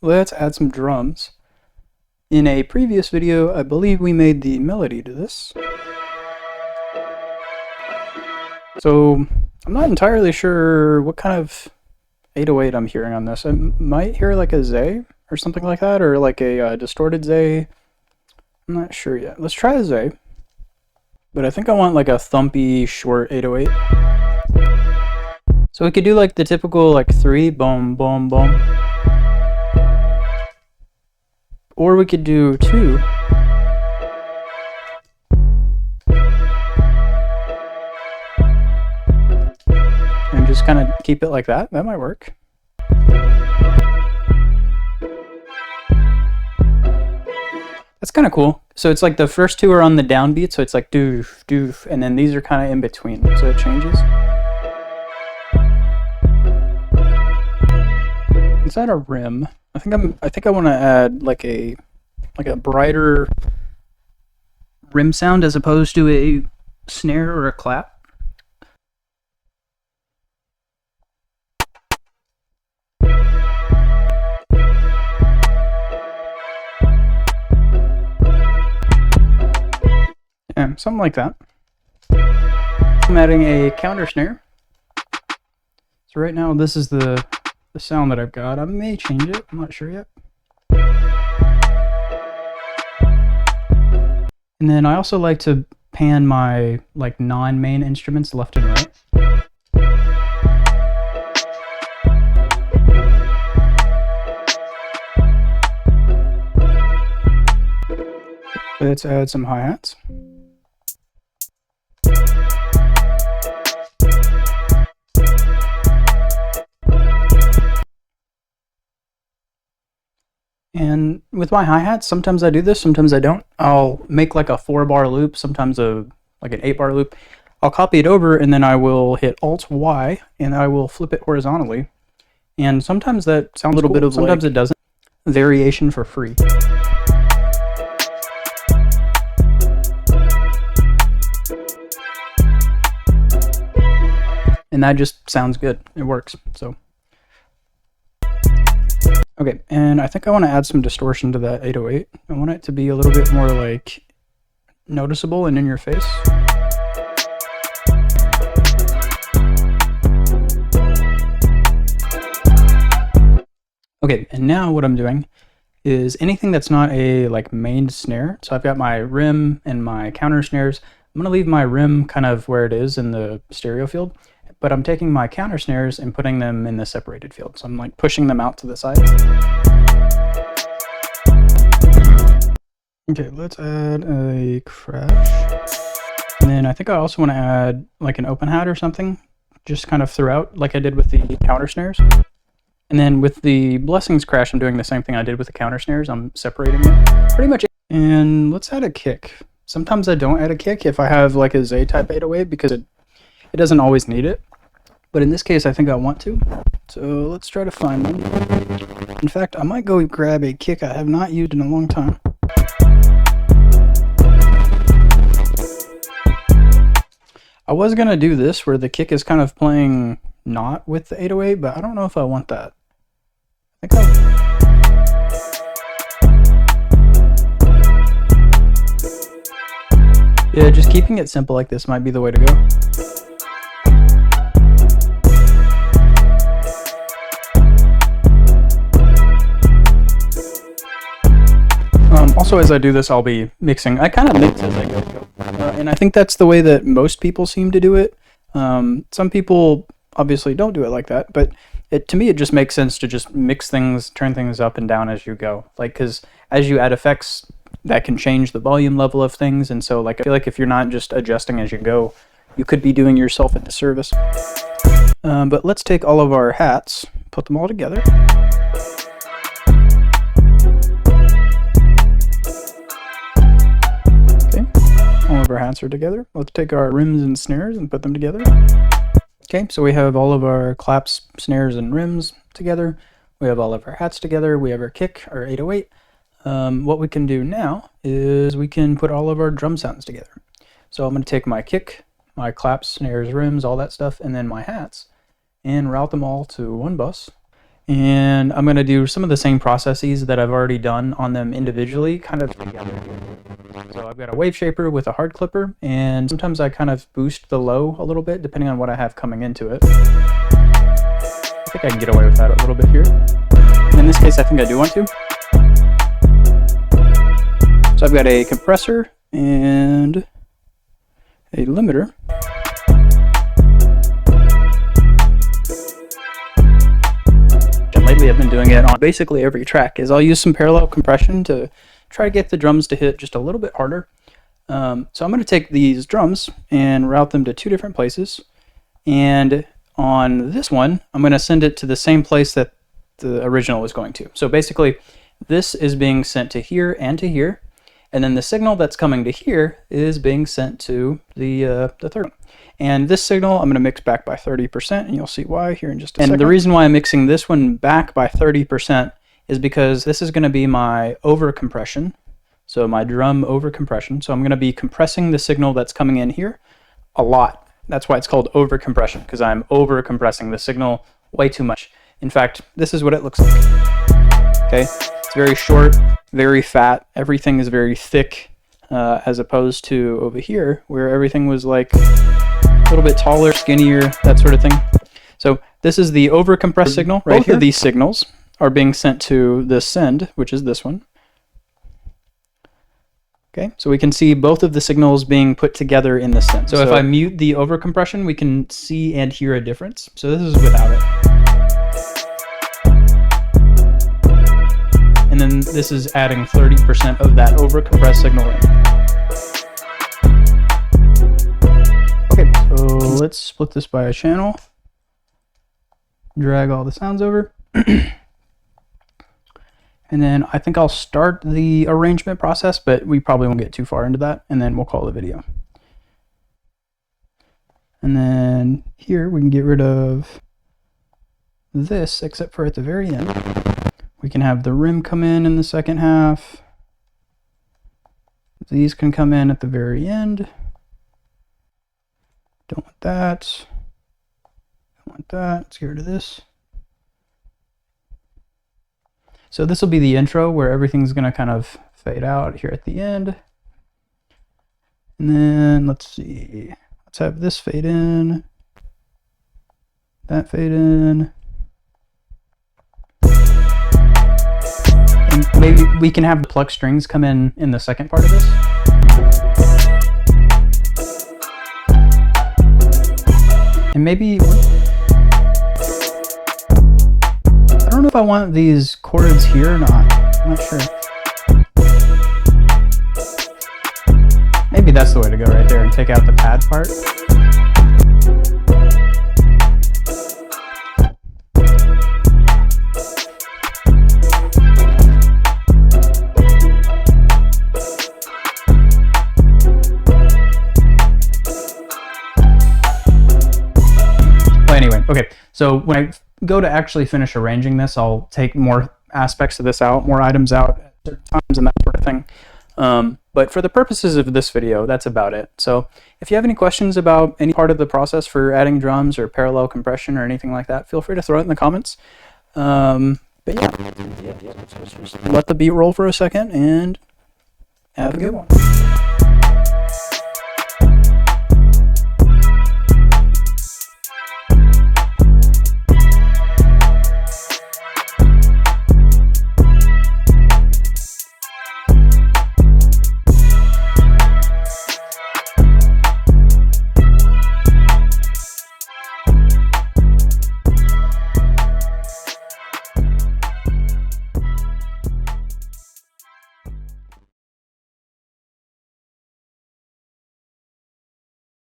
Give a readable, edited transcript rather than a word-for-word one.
let's add some drums. In a previous video, I believe we made the melody to this. So I'm not entirely sure what kind of 808 I'm hearing on this. I might hear like a Z or something like that, or like a distorted Z. I'm not sure yet. Let's try a Z. But I think I want like a thumpy, short 808. So we could do like the typical like 3, boom, boom, boom. Or we could do 2. And just kind of keep it like that. That might work. That's kind of cool. So it's like the first 2 are on the downbeat, so it's like doof, doof, and then these are kind of in between, so it changes. Inside a rim, I think I want to add like a brighter rim sound as opposed to a snare or a clap. Yeah, something like that. I'm adding a counter snare. So right now this is the sound that I've got. I may change it, I'm not sure yet. And then I also like to pan my like non-main instruments left and right. Let's add some hi-hats. And with my hi-hats, sometimes I do this, sometimes I don't. I'll make like a 4-bar loop, sometimes like an 8-bar loop. I'll copy it over and then I will hit Alt-Y and I will flip it horizontally. And sometimes that sounds a little cool. Bit of sometimes like, it doesn't. Variation for free. And that just sounds good. It works. So. Okay, and I think I want to add some distortion to that 808. I want it to be a little bit more like noticeable and in your face. Okay, and now what I'm doing is anything that's not a like main snare. So I've got my rim and my counter snares. I'm gonna leave my rim kind of where it is in the stereo field. But I'm taking my counter snares and putting them in the separated field. So I'm like pushing them out to the side. Okay, let's add a crash. And then I think I also want to add like an open hat or something, just kind of throughout like I did with the counter snares. And then with the blessings crash, I'm doing the same thing I did with the counter snares. I'm separating it pretty much. And let's add a kick. Sometimes I don't add a kick if I have like a Z type 808 because it doesn't always need it, but in this case I think I want to. So let's try to find one. In fact, I might go grab a kick I have not used in a long time. I was gonna do this where the kick is kind of playing not with the 808, but I don't know if I want that. I think yeah, just keeping it simple like this might be the way to go. Also, as I do this, I'll be mixing. I kind of mix as I go. And I think that's the way that most people seem to do it. Some people obviously don't do it like that, but to me, it just makes sense to just mix things, turn things up and down as you go. Like, because as you add effects, that can change the volume level of things. And so, like, I feel like if you're not just adjusting as you go, you could be doing yourself a disservice. But let's take all of our hats, put them all together. All of our hats are together. Let's take our rims and snares and put them together. Okay, so we have all of our claps, snares, and rims together. We have all of our hats together. We have our kick, our 808. What we can do now is we can put all of our drum sounds together. So I'm going to take my kick, my claps, snares, rims, all that stuff, and then my hats, and route them all to one bus. And I'm going to do some of the same processes that I've already done on them individually, kind of together. So I've got a wave shaper with a hard clipper, and sometimes I kind of boost the low a little bit depending on what I have coming into it. I think I can get away with that a little bit here. In this case, I think I do want to. So I've got a compressor and a limiter. And lately I've been doing it on basically every track, is I'll use some parallel compression to try to get the drums to hit just a little bit harder. So I'm going to take these drums and route them to 2 different places. And on this one, I'm going to send it to the same place that the original was going to. So basically, this is being sent to here and to here. And then the signal that's coming to here is being sent to the third one. And this signal I'm going to mix back by 30%, and you'll see why here in just a second. And the reason why I'm mixing this one back by 30% is because this is going to be my over compression, so my drum over compression. So I'm going to be compressing the signal that's coming in here a lot. That's why it's called over compression, because I'm over compressing the signal way too much. In fact, this is what it looks like. Okay, it's very short, very fat. Everything is very thick, as opposed to over here where everything was like a little bit taller, skinnier, that sort of thing. So this is the over compressed signal right here. Both of these signals are being sent to the send, which is this one. Okay, so we can see both of the signals being put together in the send. So if I mute the over compression, we can see and hear a difference. So this is without it. And then this is adding 30% of that over compressed signal in. Okay, so let's split this by a channel. Drag all the sounds over. And then I think I'll start the arrangement process, but we probably won't get too far into that, and then we'll call the video. And then here we can get rid of this, except for at the very end. We can have the rim come in the second half. These can come in at the very end. Don't want that. Don't want that. Let's get rid of this. So this will be the intro where everything's going to kind of fade out here at the end. And then let's see. Let's have this fade in. That fade in. And maybe we can have the pluck strings come in the second part of this. And maybe, I don't know if I want these chords here or not. I'm not sure. Maybe that's the way to go right there and take out the pad part. Well, anyway, okay, so when I go to actually finish arranging this, I'll take more aspects of this out, more items out at certain times and that sort of thing. But for the purposes of this video, that's about it. So if you have any questions about any part of the process for adding drums or parallel compression or anything like that, feel free to throw it in the comments. But yeah, let the beat roll for a second and have a good one.